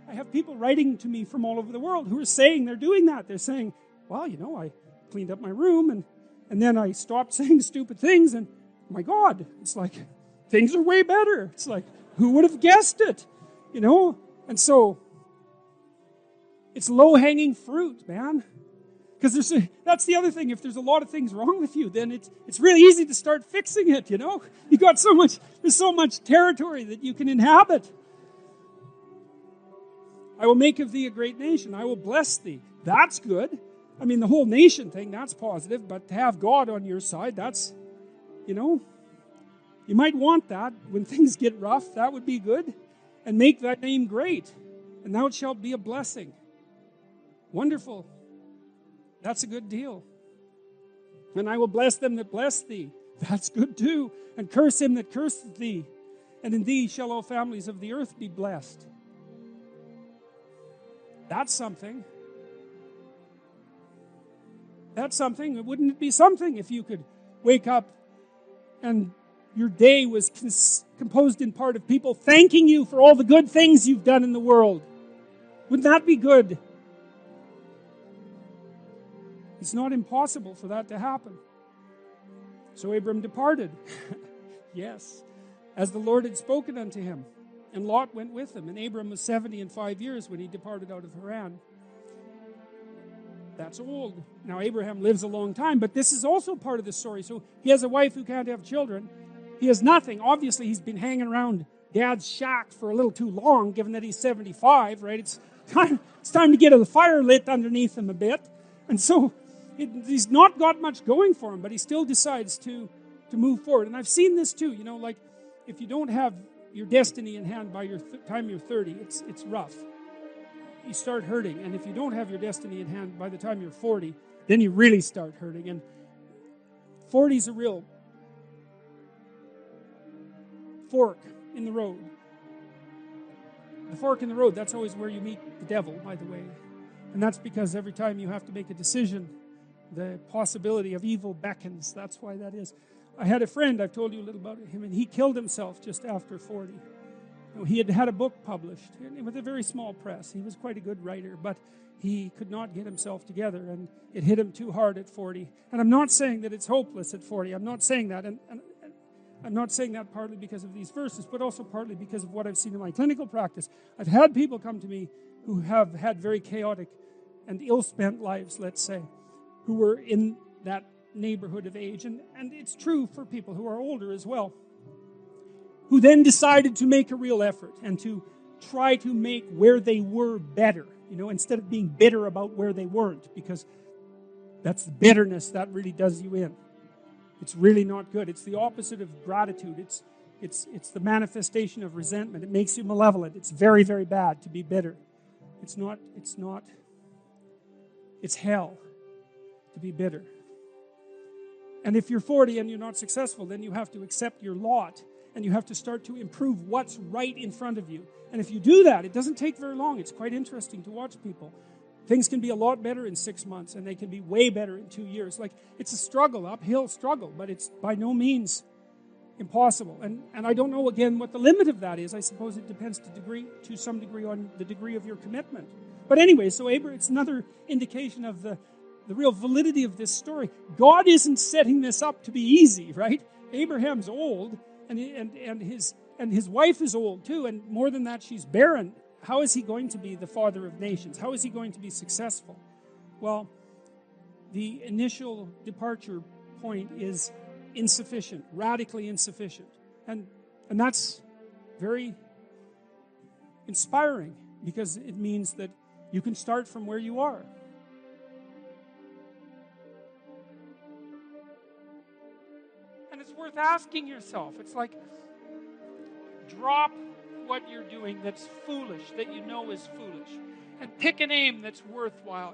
I have people writing to me from all over the world who are saying they're doing that. They're saying, well, I cleaned up my room and then I stopped saying stupid things and my God, it's like things are way better. It's like, who would have guessed it? And so it's low-hanging fruit, man. Because that's the other thing. If there's a lot of things wrong with you, then it's really easy to start fixing it, You got there's so much territory that you can inhabit. I will make of thee a great nation. I will bless thee. That's good. I mean, the whole nation thing, that's positive. But to have God on your side, that's, you might want that. When things get rough, that would be good. And make thy name great. And thou shalt be a blessing. Wonderful. That's a good deal. And I will bless them that bless thee. That's good too. And curse him that curseth thee. And in thee shall all families of the earth be blessed. That's something. That's something. Wouldn't it be something if you could wake up and your day was composed in part of people thanking you for all the good things you've done in the world? Wouldn't that be good? It's not impossible for that to happen. So Abram departed. Yes, as the Lord had spoken unto him. And Lot went with him. And Abram was 75 years when he departed out of Haran. That's old. Now Abraham lives a long time, but this is also part of the story. So he has a wife who can't have children. He has nothing. Obviously, he's been hanging around Dad's shack for a little too long, given that he's 75, right? It's time to get a fire lit underneath him a bit. And so he's not got much going for him, but he still decides to move forward. And I've seen this too, like if you don't have your destiny in hand by your time you're 30, it's rough. You start hurting. And if you don't have your destiny in hand by the time you're 40, then you really start hurting. And 40 is a real fork in the road. The fork in the road, that's always where you meet the devil, by the way. And that's because every time you have to make a decision, the possibility of evil beckons. That's why that is. I had a friend, I've told you a little about him, and he killed himself just after 40. He had a book published with a very small press. He was quite a good writer, but he could not get himself together, and it hit him too hard at 40. And I'm not saying that it's hopeless at 40. I'm not saying that. And I'm not saying that partly because of these verses, but also partly because of what I've seen in my clinical practice. I've had people come to me who have had very chaotic and ill-spent lives, let's say, who were in that neighborhood of age, and it's true for people who are older as well, who then decided to make a real effort and to try to make where they were better, instead of being bitter about where they weren't, because that's the bitterness that really does you in. It's really not good. It's the opposite of gratitude. It's the manifestation of resentment. It makes you malevolent. It's very, very bad to be bitter. It's hell to be bitter. And if you're 40 and you're not successful, then you have to accept your lot and you have to start to improve what's right in front of you. And if you do that, it doesn't take very long. It's quite interesting to watch people. Things can be a lot better in 6 months and they can be way better in 2 years. Like, it's a struggle, uphill struggle, but it's by no means impossible. And I don't know, again, what the limit of that is. I suppose it depends to some degree on the degree of your commitment. But anyway, so it's another indication of the real validity of this story. God isn't setting this up to be easy, right? Abraham's old, and his wife is old too, and more than that, she's barren. How is he going to be the father of nations? How is he going to be successful? Well, the initial departure point is insufficient, radically insufficient. And that's very inspiring, because it means that you can start from where you are. And it's worth asking yourself. It's like, drop what you're doing that's foolish, that you know is foolish, and pick an aim that's worthwhile,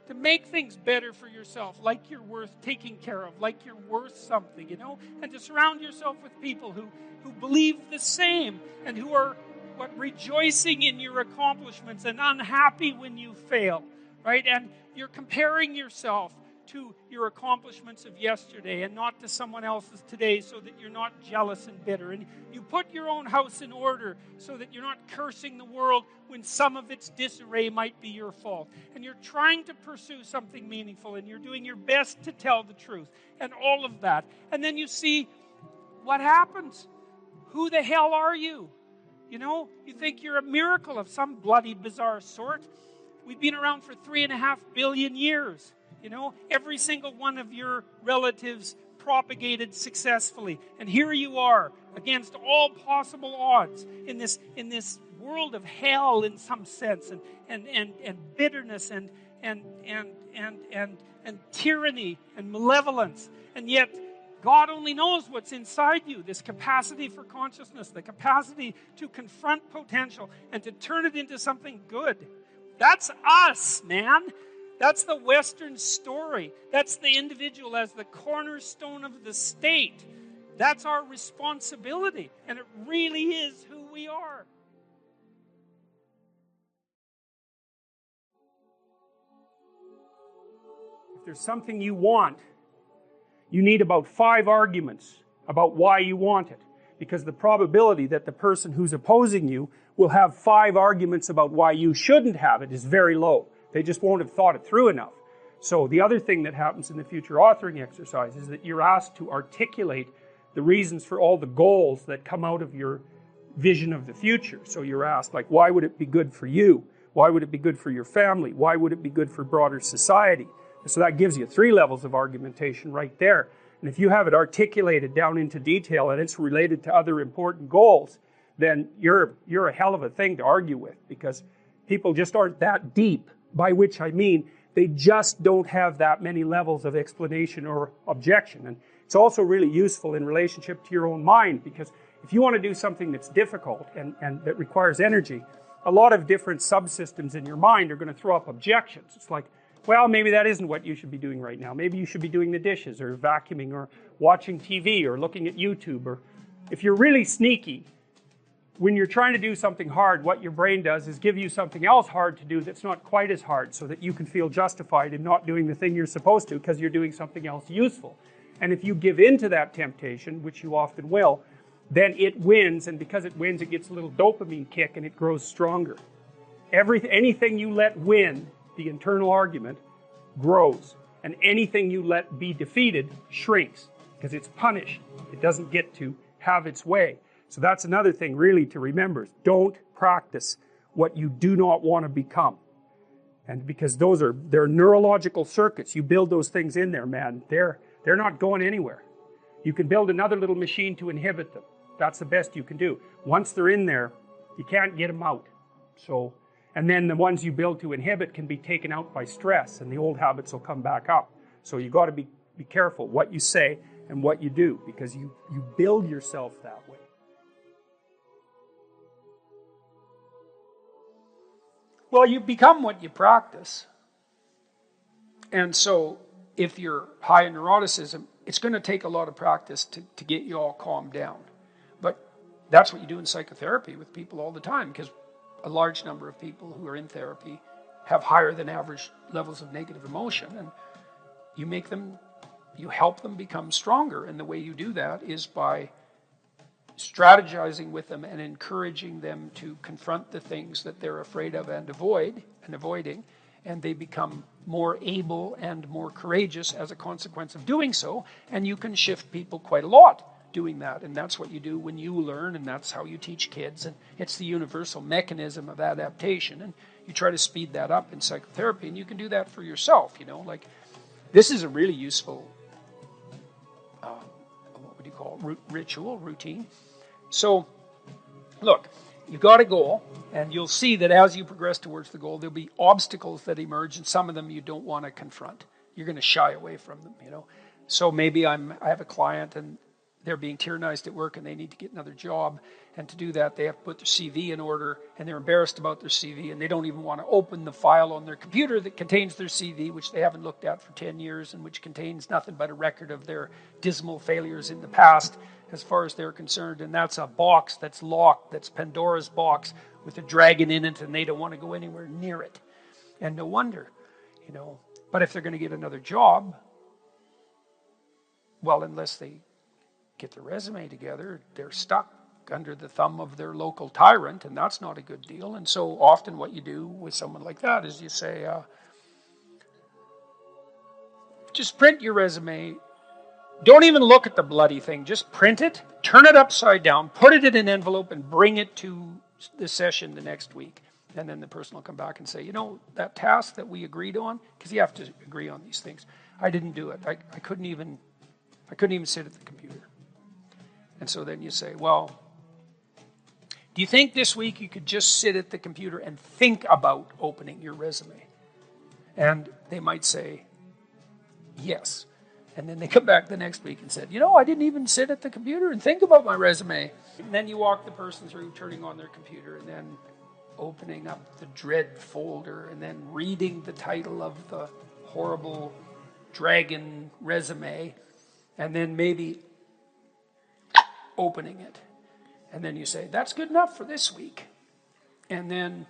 to make things better for yourself, like you're worth taking care of, like you're worth something, and to surround yourself with people who believe the same and who are rejoicing in your accomplishments and unhappy when you fail, right? And you're comparing yourself to your accomplishments of yesterday and not to someone else's today, so that you're not jealous and bitter. And you put your own house in order so that you're not cursing the world when some of its disarray might be your fault. And you're trying to pursue something meaningful, and you're doing your best to tell the truth and all of that. And then you see what happens. Who the hell are you? You know, you think you're a miracle of some bloody bizarre sort. We've been around for 3.5 billion years. You know, every single one of your relatives propagated successfully. And here you are, against all possible odds, in this world of hell in some sense, and bitterness and tyranny and malevolence. And yet, God only knows what's inside you, this capacity for consciousness, the capacity to confront potential and to turn it into something good. That's us, man. That's the Western story. That's the individual as the cornerstone of the state. That's our responsibility, and it really is who we are. If there's something you want, you need about 5 arguments about why you want it. Because the probability that the person who's opposing you will have 5 arguments about why you shouldn't have it is very low. They just won't have thought it through enough. So the other thing that happens in the future authoring exercise is that you're asked to articulate the reasons for all the goals that come out of your vision of the future. So you're asked, like, why would it be good for you? Why would it be good for your family? Why would it be good for broader society? So that gives you 3 levels of argumentation right there. And if you have it articulated down into detail and it's related to other important goals, then you're a hell of a thing to argue with, because people just aren't that deep, by which I mean they just don't have that many levels of explanation or objection. And it's also really useful in relationship to your own mind, because if you want to do something that's difficult and that requires energy, a lot of different subsystems in your mind are going to throw up objections. It's like, well, maybe that isn't what you should be doing right now. Maybe you should be doing the dishes or vacuuming or watching TV or looking at YouTube. Or if you're really sneaky, when you're trying to do something hard, what your brain does is give you something else hard to do that's not quite as hard, so that you can feel justified in not doing the thing you're supposed to because you're doing something else useful. And if you give in to that temptation, which you often will, then it wins, and because it wins, it gets a little dopamine kick and it grows stronger. Anything you let win, the internal argument, grows. And anything you let be defeated shrinks, because it's punished. It doesn't get to have its way. So that's another thing really to remember. Don't practice what you do not want to become. And because they're neurological circuits. You build those things in there, man. They're not going anywhere. You can build another little machine to inhibit them. That's the best you can do. Once they're in there, you can't get them out. And then the ones you build to inhibit can be taken out by stress, and the old habits will come back up. So you got to be careful what you say and what you do, because you build yourself that way. Well, you become what you practice. And so if you're high in neuroticism, it's going to take a lot of practice to get you all calmed down. But that's what you do in psychotherapy with people all the time, because a large number of people who are in therapy have higher than average levels of negative emotion, and you help them become stronger. And the way you do that is by strategizing with them and encouraging them to confront the things that they're afraid of and avoiding, and they become more able and more courageous as a consequence of doing so. And you can shift people quite a lot doing that, and that's what you do when you learn, and that's how you teach kids, and it's the universal mechanism of adaptation, and you try to speed that up in psychotherapy, and you can do that for yourself. Like, this is a really useful routine. So look, you've got a goal, and you'll see that as you progress towards the goal, there'll be obstacles that emerge, and some of them you don't want to confront. You're going to shy away from them. So maybe I have a client, and they're being tyrannized at work and they need to get another job. And to do that, they have to put their CV in order, and they're embarrassed about their CV, and they don't even want to open the file on their computer that contains their CV, which they haven't looked at for 10 years and which contains nothing but a record of their dismal failures in the past as far as they're concerned. And that's a box that's locked, that's Pandora's box with a dragon in it, and they don't want to go anywhere near it. And no wonder, But if they're going to get another job, well, unless they get their resume together, they're stuck under the thumb of their local tyrant, and that's not a good deal. And so often what you do with someone like that is you say, just print your resume. Don't even look at the bloody thing. Just print it, turn it upside down, put it in an envelope, and bring it to the session the next week. And then the person will come back and say, that task that we agreed on, because you have to agree on these things, I didn't do it. I couldn't even sit at the computer. And so then you say, well, do you think this week you could just sit at the computer and think about opening your resume? And they might say, yes. And then they come back the next week and said, I didn't even sit at the computer and think about my resume. And then you walk the person through turning on their computer and then opening up the dread folder and then reading the title of the horrible dragon resume and then maybe opening it. And then you say, that's good enough for this week. And then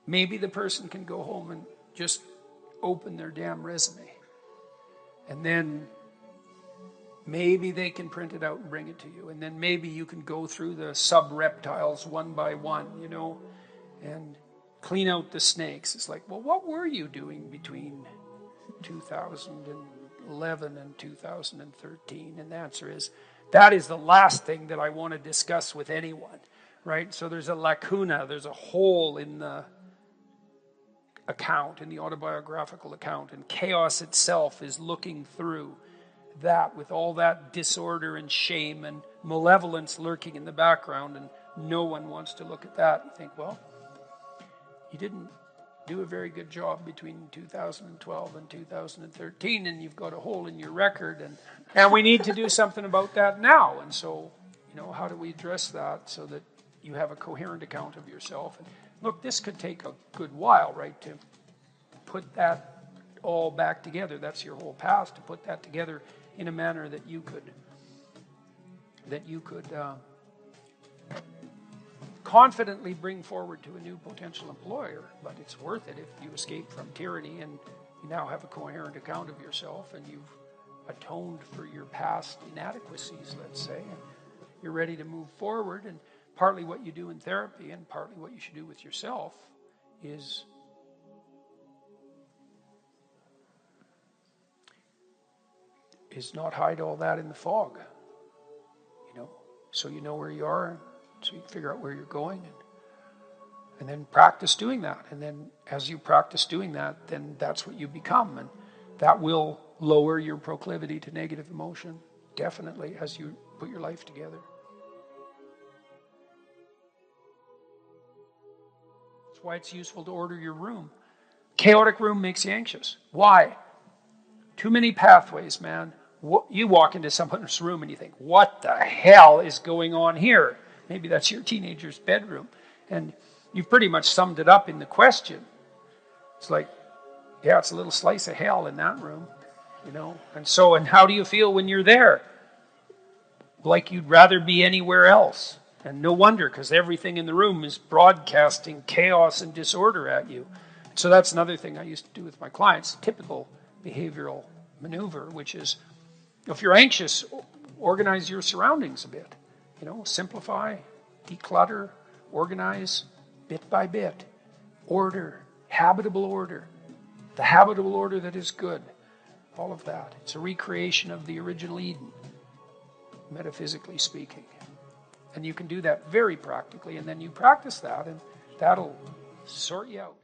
maybe the person can go home and just open their damn resume. And then maybe they can print it out and bring it to you. And then maybe you can go through the sub-reptiles one by one, and clean out the snakes. It's like, well, what were you doing between 2011 and 2013? And the answer is, that is the last thing that I want to discuss with anyone, right? So there's a lacuna, there's a hole in the account, in the autobiographical account, and chaos itself is looking through that with all that disorder and shame and malevolence lurking in the background, and no one wants to look at that. You think, well, you didn't do a very good job between 2012 and 2013, and you've got a hole in your record, and we need to do something about that now. And so, how do we address that so that you have a coherent account of yourself? And look, this could take a good while, right, to put that all back together. That's your whole past, to put that together in a manner that you could confidently bring forward to a new potential employer. But it's worth it if you escape from tyranny and you now have a coherent account of yourself and you've atoned for your past inadequacies, let's say, and you're ready to move forward. And partly what you do in therapy and partly what you should do with yourself is not hide all that in the fog, so you know where you are, so you can figure out where you're going, and then practice doing that. And then as you practice doing that, then that's what you become, and that will lower your proclivity to negative emotion, definitely, as you put your life together. That's why it's useful to order your room. Chaotic room makes you anxious. Why? Too many pathways, man. You walk into someone's room and you think, what the hell is going on here? Maybe that's your teenager's bedroom. And you've pretty much summed it up in the question. It's like, yeah, it's a little slice of hell in that room, And how do you feel when you're there? Like you'd rather be anywhere else. And no wonder, because everything in the room is broadcasting chaos and disorder at you. So that's another thing I used to do with my clients, typical behavioral maneuver, which is, if you're anxious, organize your surroundings a bit. Simplify, declutter, organize bit by bit. Order, habitable order. The habitable order that is good. All of that. It's a recreation of the original Eden, metaphysically speaking. And you can do that very practically, and then you practice that, and that'll sort you out.